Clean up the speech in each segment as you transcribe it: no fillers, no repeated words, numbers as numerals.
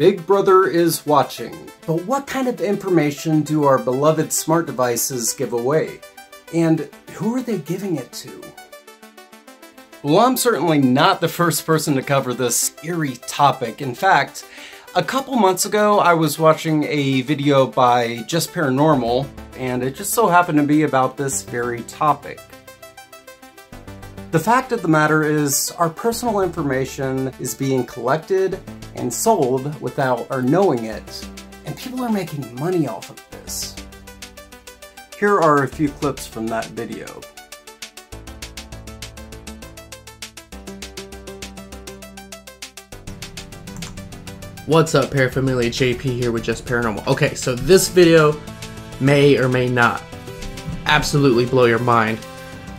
Big Brother is watching. But what kind of information do our beloved smart devices give away? And who are they giving it to? Well, I'm certainly not the first person to cover this eerie topic. In fact, a couple months ago, I was watching a video by Just Paranormal, and it just so happened to be about this very topic. The fact of the matter is, our personal information is being collected and sold without our knowing it, and people are making money off of this. Here are a few clips from that video. What's up, Paraphernalia? JP here with Just Paranormal. Okay, so this video may or may not absolutely blow your mind.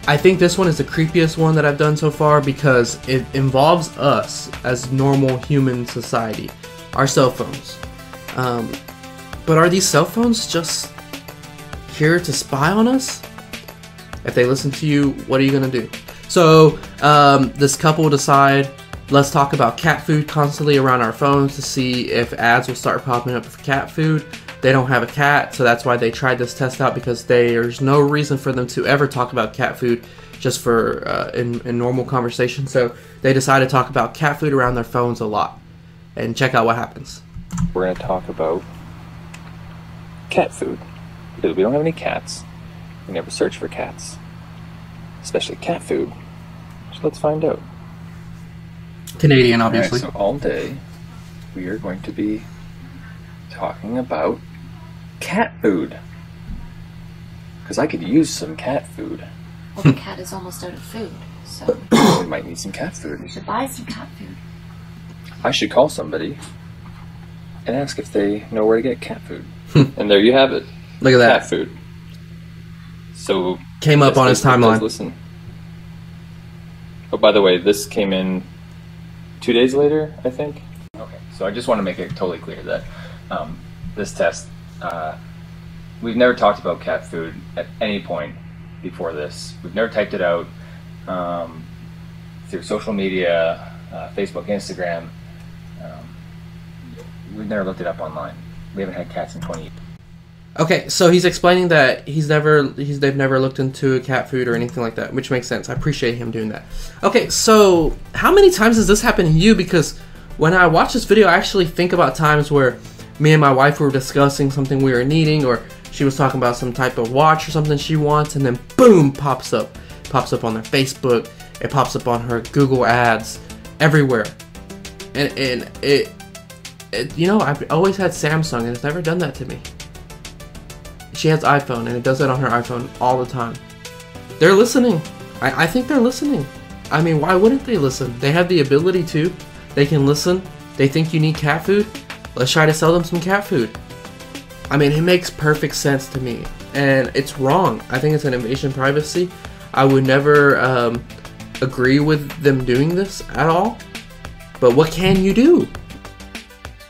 I think this one is the creepiest one that I've done so far because it involves us as normal human society, our cell phones. But are these cell phones just here to spy on us? If they listen to you, what are you gonna do? So this couple decide, let's talk about cat food constantly around our phones to see if ads will start popping up for cat food. They don't have a cat, so that's why they tried this test out, because there's no reason for them to ever talk about cat food just for in normal conversation. So they decided to talk about cat food around their phones a lot. And check out what happens. We're going to talk about cat food, because we don't have any cats. We never search for cats, especially cat food. So let's find out. Canadian, obviously. All right, so all day we are going to be talking about cat food, because I could use some cat food. Well, the cat is almost out of food, so we might need some cat food. we should buy some cat food. I should call somebody and ask if they know where to get cat food. And there you have it. Look at that. Cat food. So Came up on his timeline. Listen. Oh, by the way, this came in 2 days later, I think. Okay, so I just want to make it totally clear that this test, we've never talked about cat food at any point before this. We've never typed it out through social media, Facebook, Instagram. We've never looked it up online. We haven't had cats in 20 years. Okay, so he's explaining that they've never looked into cat food or anything like that, which makes sense. I appreciate him doing that. Okay, so how many times has this happened to you? Because when I watch this video, I actually think about times where me and my wife were discussing something we were needing, or she was talking about some type of watch or something she wants, and then boom, pops up on their Facebook, it pops up on her Google ads, everywhere. And it you know, I've always had Samsung and it's never done that to me. She has iPhone and it does that on her iPhone all the time. They're listening. I think they're listening. I mean, why wouldn't they listen? They have the ability to. They can listen. They think you need cat food. Let's try to sell them some cat food. I mean, it makes perfect sense to me. And it's wrong. I think it's an invasion of privacy. I would never agree with them doing this at all. But what can you do?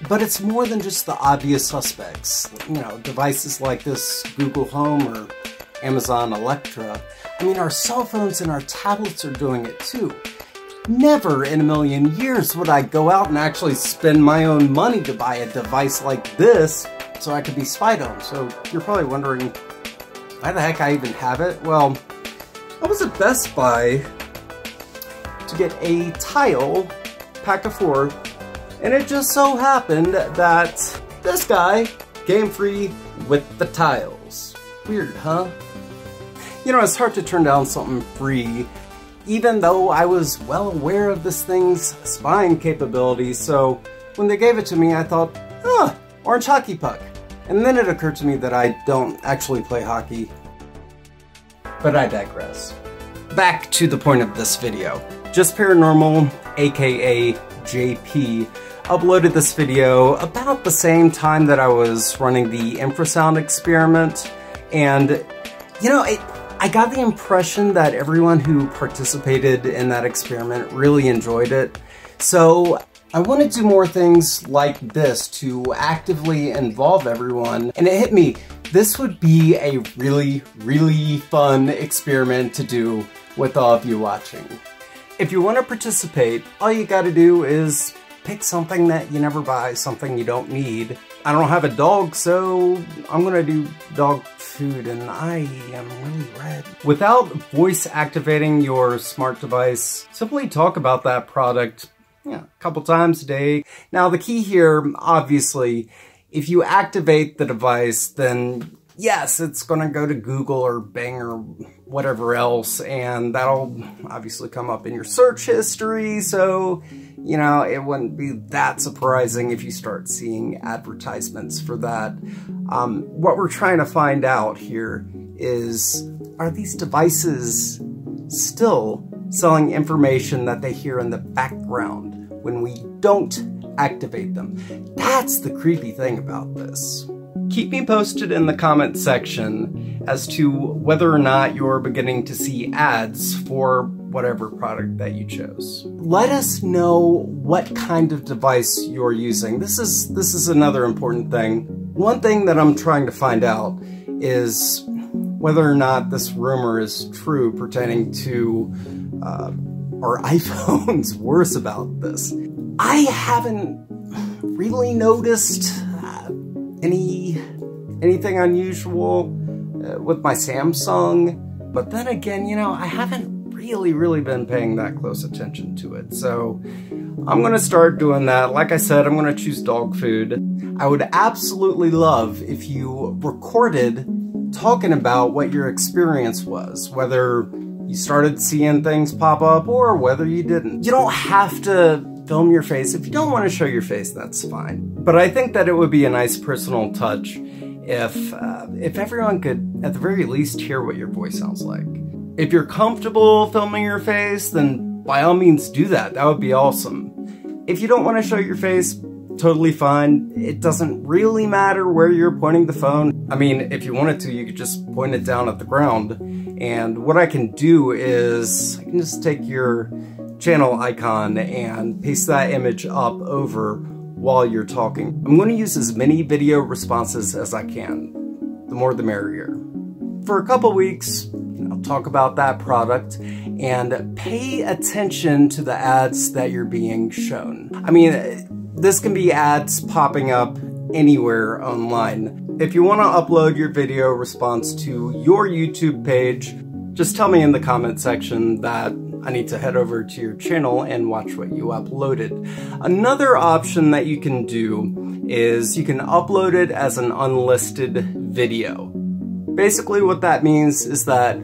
But it's more than just the obvious suspects. You know, devices like this Google Home or Amazon Alexa. I mean, our cell phones and our tablets are doing it too. Never in a million years would I go out and actually spend my own money to buy a device like this so I could be spied on. So you're probably wondering, why the heck I even have it? Well, I was at Best Buy to get a tile, pack of 4, and it just so happened that this guy came free with the tiles. Weird, huh? You know, it's hard to turn down something free, even though I was well aware of this thing's spying capabilities. So when they gave it to me, I thought, orange hockey puck. And then it occurred to me that I don't actually play hockey. But I digress. Back to the point of this video. Just Paranormal, aka JP, uploaded this video about the same time that I was running the infrasound experiment, and you know, I got the impression that everyone who participated in that experiment really enjoyed it. So I want to do more things like this to actively involve everyone, and it hit me, this would be a really, really fun experiment to do with all of you watching. If you want to participate, all you gotta do is pick something that you never buy, something you don't need. I don't have a dog, so I'm gonna do dog food, and I am really red. Without voice activating your smart device, simply talk about that product a couple times a day. Now the key here, obviously, if you activate the device, then yes, it's gonna go to Google or Bing or whatever else, and that'll obviously come up in your search history, so, you know, it wouldn't be that surprising if you start seeing advertisements for that. What we're trying to find out here is, are these devices still selling information that they hear in the background when we don't activate them? That's the creepy thing about this. Keep me posted in the comment section as to whether or not you're beginning to see ads for whatever product that you chose. Let us know what kind of device you're using. This is another important thing. One thing that I'm trying to find out is whether or not this rumor is true pertaining to our iPhones. Worse about this. I haven't really noticed anything unusual with my Samsung, but then again, you know, I haven't really been paying that close attention to it, so I'm gonna start doing that. Like I said, I'm gonna choose dog food. I would absolutely love if you recorded talking about what your experience was, whether you started seeing things pop up or whether you didn't. You don't have to film your face. If you don't want to show your face, that's fine. But I think that it would be a nice personal touch if everyone could, at the very least, hear what your voice sounds like. If you're comfortable filming your face, then by all means do that. That would be awesome. If you don't want to show your face, totally fine. It doesn't really matter where you're pointing the phone. I mean, if you wanted to, you could just point it down at the ground. And what I can do is I can just take your channel icon and paste that image up over while you're talking. I'm going to use as many video responses as I can. The more the merrier. For a couple weeks, I'll talk about that product and pay attention to the ads that you're being shown. I mean, this can be ads popping up anywhere online. If you want to upload your video response to your YouTube page, just tell me in the comment section that I need to head over to your channel and watch what you uploaded. Another option that you can do is you can upload it as an unlisted video. Basically what that means is that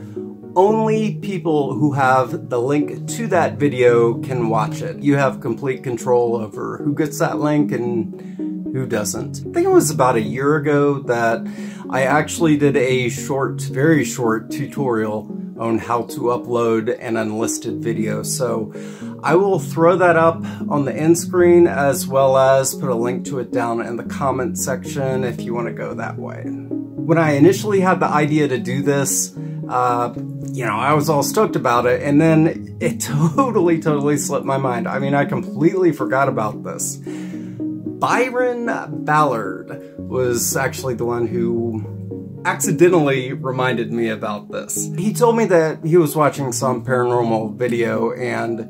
only people who have the link to that video can watch it. You have complete control over who gets that link and who doesn't. I think it was about a year ago that I actually did a very short tutorial on how to upload an unlisted video. So I will throw that up on the end screen as well as put a link to it down in the comment section if you want to go that way. When I initially had the idea to do this, you know, I was all stoked about it, and then it totally slipped my mind. I mean, I completely forgot about this. Byron Ballard was actually the one who accidentally reminded me about this. He told me that he was watching some paranormal video and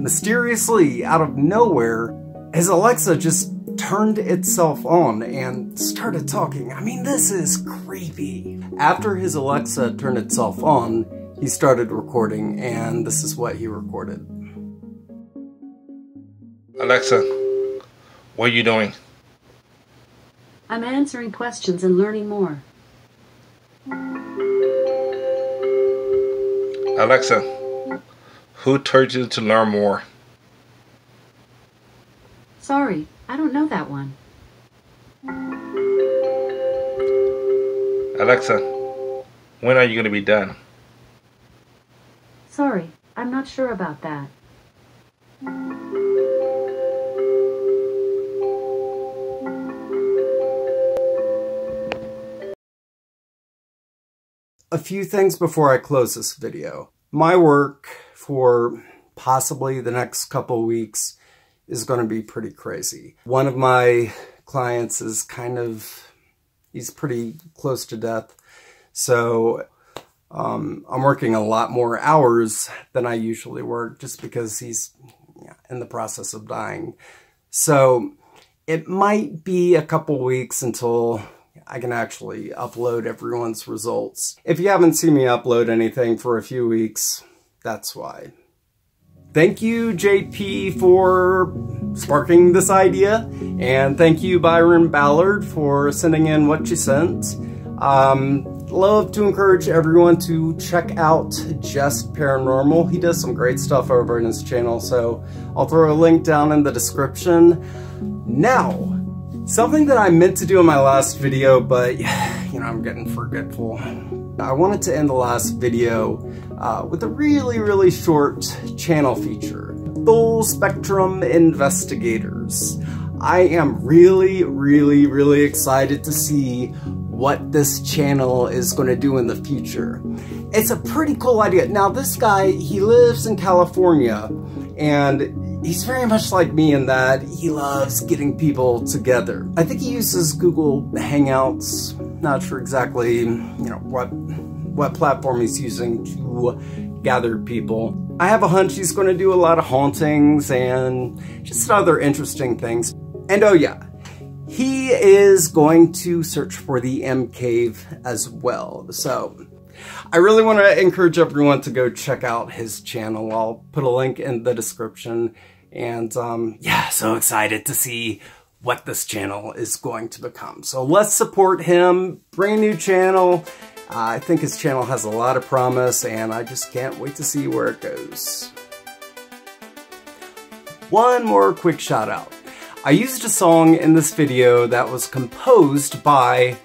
mysteriously, out of nowhere, his Alexa just turned itself on and started talking. I mean, this is creepy. After his Alexa turned itself on, he started recording, and this is what he recorded. Alexa, what are you doing? I'm answering questions and learning more. Alexa, who told you to learn more? Sorry, I don't know that one. Alexa, when are you going to be done? Sorry, I'm not sure about that. A few things before I close this video. My work for possibly the next couple weeks is going to be pretty crazy. One of my clients is he's pretty close to death. So I'm working a lot more hours than I usually work just because he's in the process of dying. So it might be a couple weeks until I can actually upload everyone's results. If you haven't seen me upload anything for a few weeks, that's why. Thank you, JP, for sparking this idea, and thank you, Byron Ballard, for sending in what you sent. Love to encourage everyone to check out Just Paranormal. He does some great stuff over in his channel, so I'll throw a link down in the description. Now, something that I meant to do in my last video, but I'm getting forgetful. I wanted to end the last video with a really short channel feature. Full Spectrum Investigators. I am really excited to see what this channel is going to do in the future. It's a pretty cool idea. Now this guy, he lives in California, and he's very much like me in that he loves getting people together. I think he uses Google Hangouts. Not sure exactly, what platform he's using to gather people. I have a hunch he's going to do a lot of hauntings and just other interesting things. And oh yeah, he is going to search for the M Cave as well. So I really want to encourage everyone to go check out his channel. I'll put a link in the description. And yeah, so excited to see what this channel is going to become. So let's support him. Brand new channel. I think his channel has a lot of promise, and I just can't wait to see where it goes. One more quick shout out. I used a song in this video that was composed by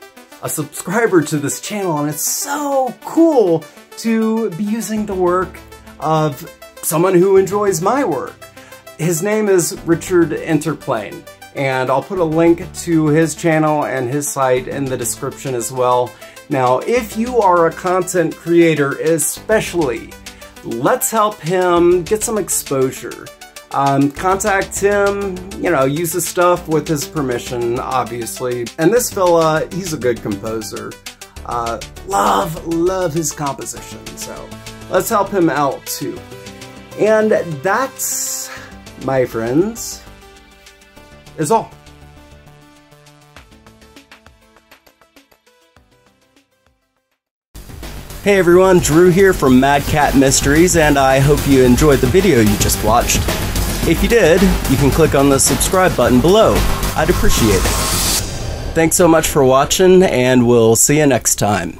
a subscriber to this channel, and it's so cool to be using the work of someone who enjoys my work. His name is Richard Interplain, and I'll put a link to his channel and his site in the description as well. Now, if you are a content creator especially, let's help him get some exposure. Contact him, use his stuff with his permission, obviously. And this fella, he's a good composer. Love his composition, so let's help him out too. And that's, my friends, is all. Hey everyone, Drew here from Mad Cat Mysteries, and I hope you enjoyed the video you just watched. If you did, you can click on the subscribe button below. I'd appreciate it. Thanks so much for watching, and we'll see you next time.